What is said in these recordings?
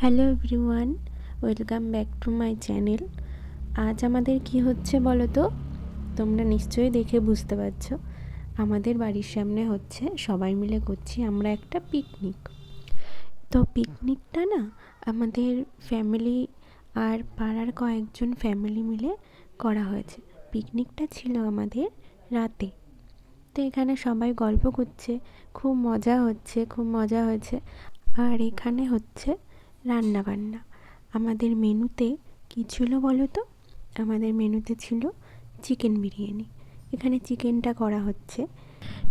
Hello everyone, welcome back to my channel. আজ আমাদের কি হচ্ছে বলো তো? তোমরা নিশ্চয়ই দেখে বুঝতে পারছো। আমাদের বাড়ির সামনে হচ্ছে, সবাই মিলে করছি আমরা একটা পিকনিক। তো পিকনিকটা না আমাদের ফ্যামিলি আর পাড়ার কয়েকজন ফ্যামিলি মিলে করা হয়েছে। পিকনিকটা ছিল আমাদের রাতে। তো এখানে সবাই গল্প করছে, খুব মজা হয়েছে। আর এখানে হচ্ছে রান্না বান্না। আমাদের মেনুতে কী ছিল বলো তো? আমাদের মেনুতে ছিল চিকেন বিরিয়ানি। এখানে চিকেনটা করা হচ্ছে।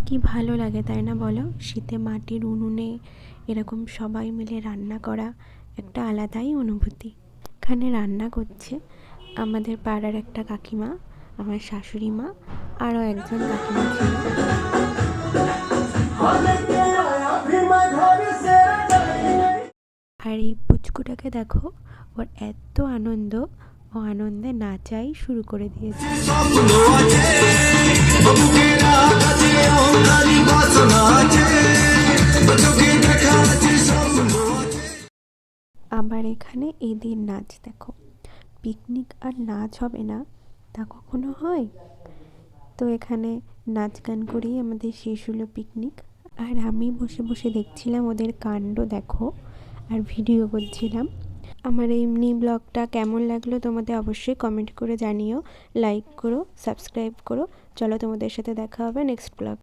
কি ভালো লাগে তাই না বলো? শীতে মাটির উনুনে এরকম সবাই মিলে রান্না করা একটা আলাদাই অনুভূতি। এখানে রান্না করছে আমাদের পাড়ার একটা কাকিমা, আমার শাশুড়ি মা, আরও একজন কাকিমা ছিল। আর এই পুচকুটাকে দেখো, ওর এত আনন্দ, ও আনন্দে নাচাই শুরু করে দিয়েছে। আবার এখানে এদের নাচ দেখো। পিকনিক আর নাচ হবে না তা কখনো হয়? তো এখানে নাচ গান করেই আমাদের শেষ হলো পিকনিক। আর আমি বসে বসে দেখছিলাম ওদের কাণ্ড, দেখো, আর ভিডিও করছিলাম। আমার এই মিনি ব্লগটা কেমন লাগলো তোমাদের অবশ্যই কমেন্ট করে জানিও, লাইক করো, সাবস্ক্রাইব করো। চলো, তোমাদের সাথে দেখা হবে নেক্সট ব্লগ।